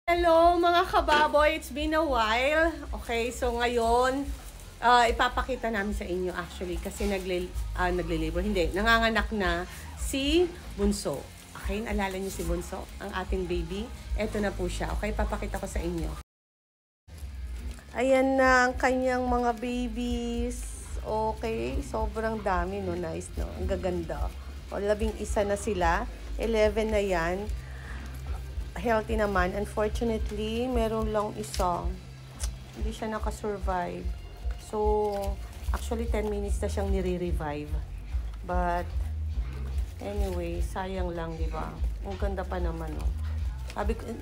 Hello mga kababoy, it's been a while. Okay, so ngayon, ipapakita namin sa inyo actually kasi nagle-labor, hindi, nanganganak na si Bunso. Okay, naalala niyo si Bunso, ang ating baby. Eto na po siya. Okay, papakita ko sa inyo. Ayan na ang kanyang mga babies. Okay, sobrang dami, no? Nice, no? Ang gaganda. O, 11 na sila. 11 na yan. Healthy naman. Unfortunately, meron lang isa. Hindi siya nakasurvive. So, actually 10 minutes na siyang nire-revive. But, anyway, sayang lang, di ba? Ang ganda pa naman, no?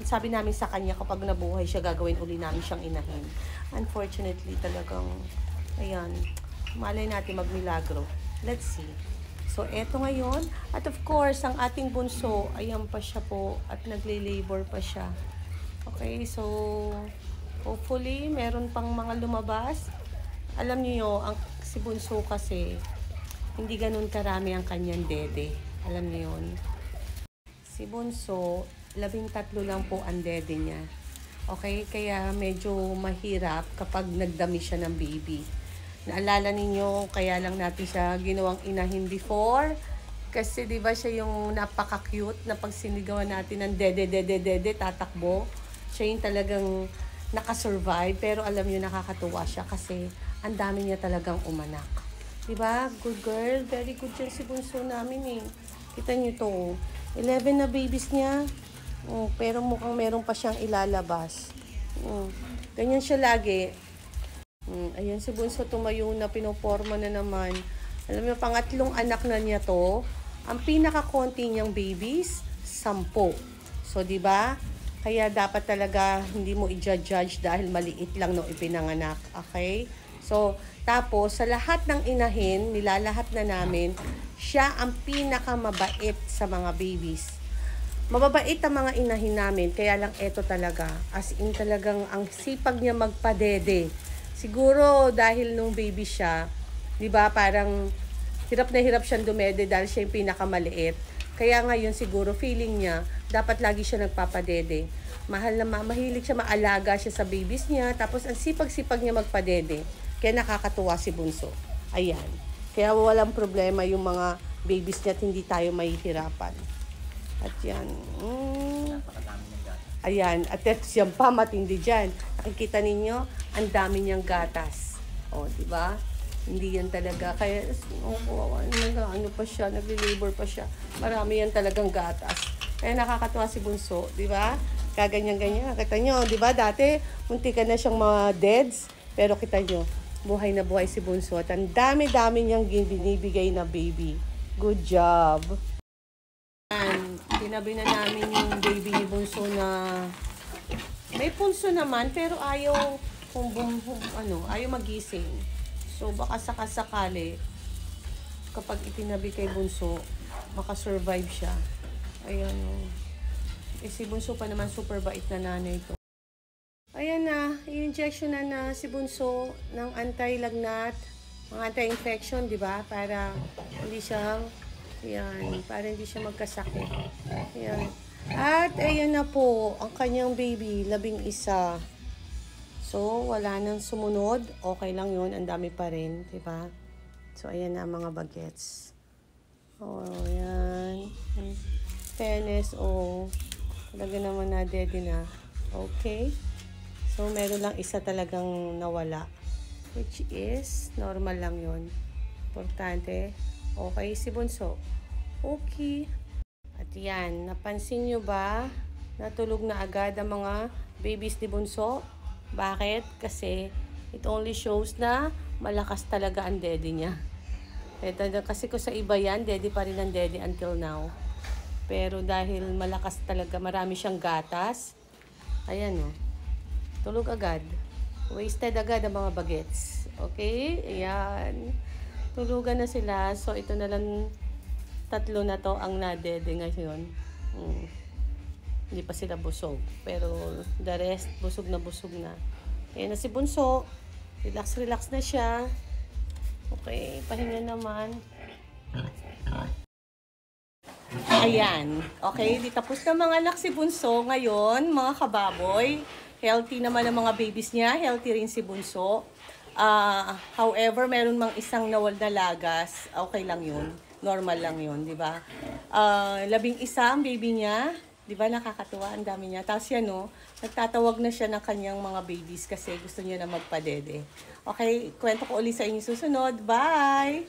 Sabi namin sa kanya, kapag nabuhay siya, gagawin uli namin siyang inahin. Unfortunately, talagang, ayan, malay natin magmilagro. Let's see. So, eto ngayon. At of course, ang ating bunso, ayan pa siya po. At nagle-labor pa siya. Okay, so, hopefully, meron pang mga lumabas. Alam niyo, si bunso kasi, hindi ganun karami ang kanyang dede. Alam niyo yun. Si bunso, 13 lang po ang dede niya. Okay, kaya medyo mahirap kapag nagdami siya ng baby. Naalala ninyo, kaya lang natin siya ginawang inahin before. Kasi di ba siya yung napaka-cute na pag sinigawan natin ng dede, tatakbo. Siya yung talagang nakasurvive. Pero alam niyo, nakakatuwa siya kasi ang dami niya talagang umanak. Di ba? Good girl. Very good yan si bunso namin eh. Kita niyo to. 11 na babies niya. Pero mukhang meron pa siyang ilalabas. Ganyan siya lagi. Ayan si bunso tumayo na, pinoporma na naman. Alam mo, pangatlong anak na niya to. Ang pinaka-konti niyang babies, 10. So, di ba? Kaya dapat talaga hindi mo i-judge dahil maliit lang no ipinanganak. Okay? So, tapos sa lahat ng inahin, nilalahat na namin, siya ang pinaka-mabait sa mga babies. Mababait ang mga inahin namin, kaya lang eto talaga. As in talagang ang sipag niya magpadede. Siguro dahil nung baby siya, 'di ba, parang hirap na hirap siyang dumede dahil siya yung pinakamaliit. Kaya ngayon siguro feeling niya dapat lagi siya nagpapadede. Mahilig siya, maalaga siya sa babies niya, tapos ang sipag-sipag niya magpadede. Kaya nakakatuwa si bunso. Ayan. Kaya walang problema yung mga babies niya at hindi tayo mahihirapan. At yan. Ayan, at yan pa, matindi dyan. Nakikita ninyo, ang dami niyang gatas. O, di ba? Hindi yan talaga. Kaya, ano pa siya, nagli-labor pa siya. Marami yan talagang gatas. Kaya nakakatuwa si bunso, di ba? Kaganyan-ganyan. Kita nyo, di ba? Dati, munti ka na siyang mga deads. Pero kita nyo, buhay na buhay si bunso. At ang dami-dami niyang binibigay na baby. Good job. Tinabi na namin yung baby ni bunso na may punso naman pero ayaw ayaw magising. So baka sakasakali kapag itinabi kay bunso makasurvive siya. Ayan o. Si bunso pa naman super bait na nanay to. Ayan na, i-injection na si bunso ng anti-lagnat, mga anti-infection, di ba? Para hindi siya para hindi siya magkasakit. Ayan. At ayan na po, ang kanyang baby, 11. So, wala nang sumunod. Okay lang yun, ang dami pa rin, diba? So, ayan na mga bagets. Oh, ayan. Fairness, talaga naman na daddy na. Okay. So, meron lang isa talagang nawala. Which is, normal lang yun. Importante. Okay, si bunso. Okay. At yan, napansin nyo ba? Natulog na agad ang mga babies ni bunso. Bakit? Kasi it only shows na malakas talaga ang daddy niya. Kasi ko sa iba yan, daddy pa rin ang daddy until now. Pero dahil malakas talaga, marami siyang gatas. Ayan o. Tulog agad. Wasted agad ang mga bagets. Okay? Ayan. Tulugan na sila. So, ito na lang 3 na to ang nadede ngayon. Hindi pa sila busog. Pero, the rest, busog na busog na. Ayan na si bunso. Relax na siya. Okay, pahinga naman. Ayan. Okay, di tapos na mga anak si Bunso ngayon, mga kababoy. Healthy naman ang mga babies niya, healthy rin si Bunso. However, meron mang isang nawal na lagas, okay lang yun. Normal lang yun, di ba? 11 ang baby niya, di ba nakakatuwa, ang dami niya. Tapos yan, no, nagtatawag na siya ng kanyang mga babies kasi gusto niya na magpadede. Okay, kwento ko ulit sa inyo susunod. Bye!